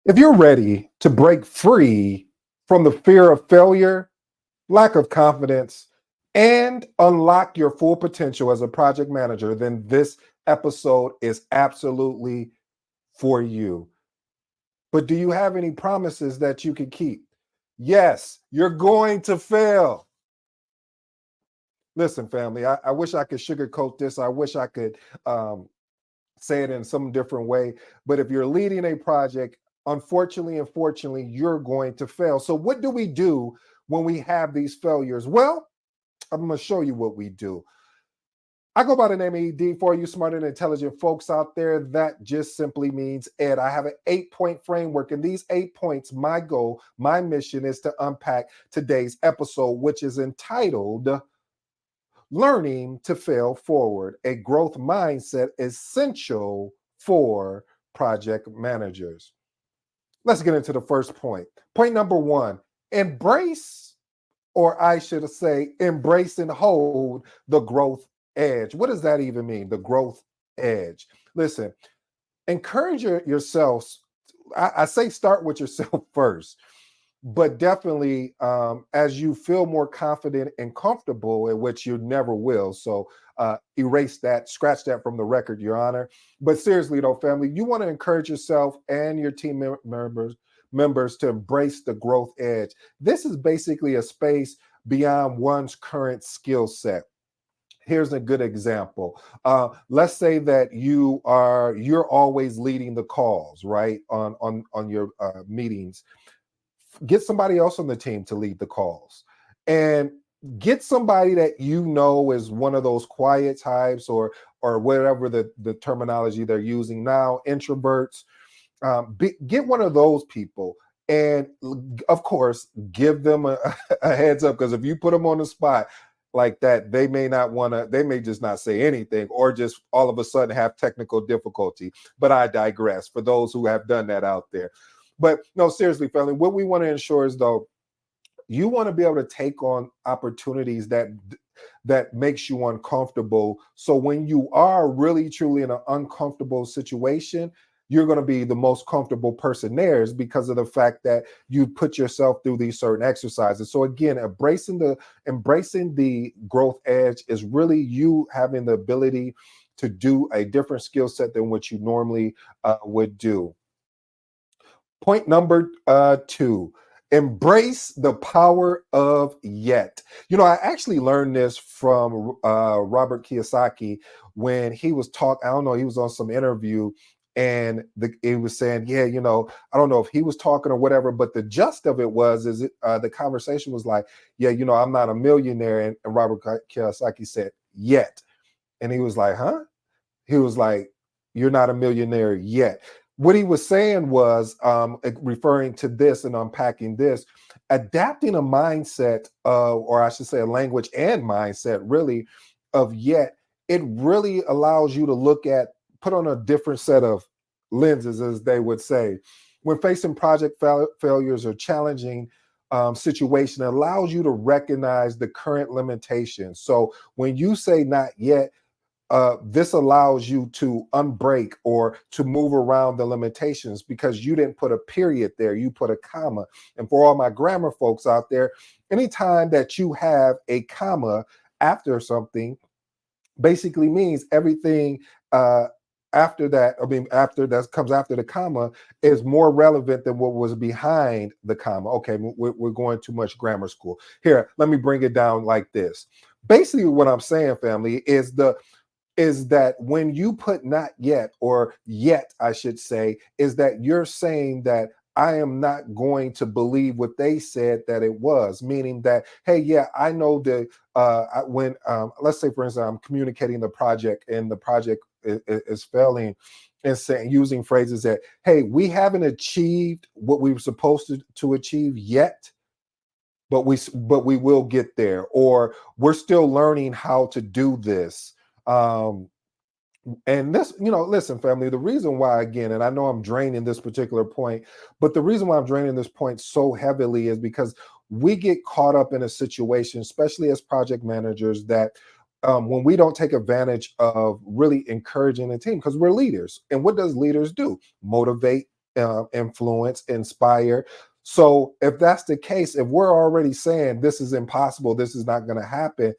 If you're ready to break free from the fear of failure, lack of confidence, and unlock your full potential as a project manager, then this episode is absolutely for you. But do you have any promises that you can keep? Yes, you're going to fail. Listen, family, I wish I could sugarcoat this. I wish I could say it in some different way. But if you're leading a project, unfortunately, you're going to fail. So, what do we do when we have these failures? Well, I'm going to show you what we do. I go by the name of ED. For you smart and intelligent folks out there, that just simply means Ed. I have an 8-point framework, and these 8 points, my goal, my mission is to unpack today's episode, which is entitled Learning to Fail Forward, a growth mindset essential for project managers. Let's get into the first point. Point number one, embrace, or I should say, embrace and hold the growth edge. What does that even mean? The growth edge. Listen, encourage yourselves. I say start with yourself first, but definitely as you feel more confident and comfortable, in which you never will. So erase that, scratch that from the record, Your Honor. But seriously, though, family, you want to encourage yourself and your team members to embrace the growth edge. This is basically a space beyond one's current skill set. Here's a good example. Let's say that you're always leading the calls, right, on your meetings. Get somebody else on the team to lead the calls, and get somebody that you know is one of those quiet types, or whatever the terminology they're using now, introverts. Get one of those people, and of course give them a heads up, because if you put them on the spot like that, they may not want to, they may just not say anything, or just all of a sudden have technical difficulty. But I digress, for those who have done that out there. But no, seriously, family, what we want to ensure is, though, you want to be able to take on opportunities that makes you uncomfortable. So when you are really truly in an uncomfortable situation, you're going to be the most comfortable person there, is because of the fact that you put yourself through these certain exercises. So again, embracing the growth edge is really you having the ability to do a different skill set than what you normally would do. Point number two, embrace the power of yet. I actually learned this from Robert Kiyosaki when he was I don't know, he was on some interview, and he was saying, yeah, I don't know if he was talking or whatever, but the gist of it was, the conversation was like, yeah, I'm not a millionaire. And Robert Kiyosaki said, yet. And he was like, huh? He was like, you're not a millionaire yet. What he was saying was, referring to this and unpacking this, adapting a mindset, or I should say a language and mindset, really, of yet. It really allows you to put on a different set of lenses, as they would say. When facing project failures or challenging situation, it allows you to recognize the current limitations. So when you say not yet, this allows you to unbreak or to move around the limitations, because you didn't put a period there, you put a comma. And for all my grammar folks out there, anytime that you have a comma after something, basically means everything after that, after that comes after the comma, is more relevant than what was behind the comma. Okay, we're going too much grammar school. Here, let me bring it down like this. Basically, what I'm saying, family, is that when you put not yet, or yet, I should say, is that you're saying that I am not going to believe what they said that it was, meaning that, hey, yeah, I know that when, let's say, for instance, I'm communicating the project, and the project is failing, and saying, using phrases that, hey, we haven't achieved what we were supposed to achieve yet, but we will get there, or we're still learning how to do this. um and this, listen, family, the reason why, again, and I know I'm draining this particular point, but the reason why I'm draining this point so heavily is because we get caught up in a situation, especially as project managers, that when we don't take advantage of really encouraging the team, because we're leaders. And what does leaders do? Motivate, influence, inspire. So if that's the case, if we're already saying this is impossible, this is not going to happen,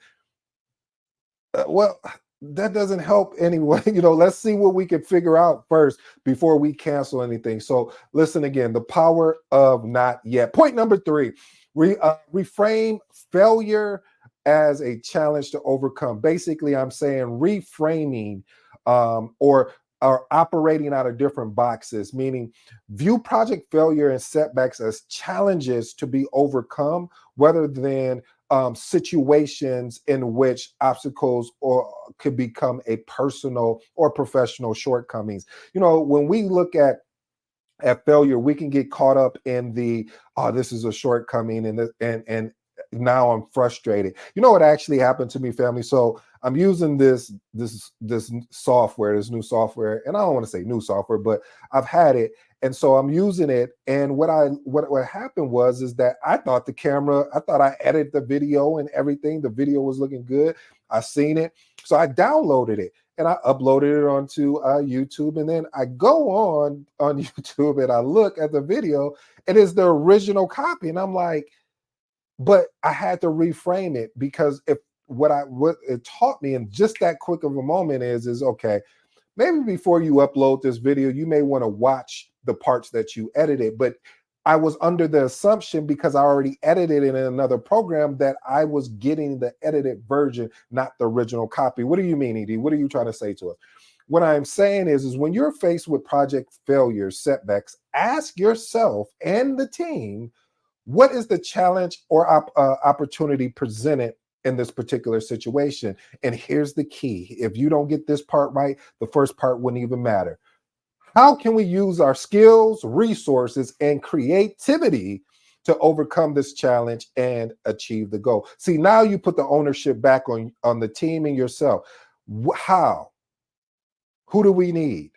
well, that doesn't help anyone. Let's see what we can figure out first before we cancel anything. So listen again, the power of not yet. Point number three, reframe failure as a challenge to overcome. Basically, I'm saying reframing, or operating out of different boxes, meaning view project failure and setbacks as challenges to be overcome rather than situations in which obstacles or could become a personal or professional shortcomings. When we look at failure, we can get caught up in the, oh, this is a shortcoming, and now I'm frustrated. You know what actually happened to me, family? So I'm using this software, this new software, and I don't want to say new software, but I've had it. And so I'm using it. And what happened was is that I thought I edited the video and everything. The video was looking good. I seen it. So I downloaded it and I uploaded it onto YouTube. And then I go on YouTube and I look at the video, and it's the original copy. And I'm like, but I had to reframe it, because if what it taught me in just that quick of a moment is okay, maybe before you upload this video, you may want to watch the parts that you edited. But I was under the assumption, because I already edited it in another program, that I was getting the edited version, not the original copy. What do you mean, Ed? What are you trying to say to us? What I'm saying is when you're faced with project failures, setbacks, ask yourself and the team, what is the challenge or opportunity presented in this particular situation? And here's the key. If you don't get this part right, the first part wouldn't even matter. How can we use our skills, resources, and creativity to overcome this challenge and achieve the goal? See, now you put the ownership back on the team and yourself. How? Who do we need?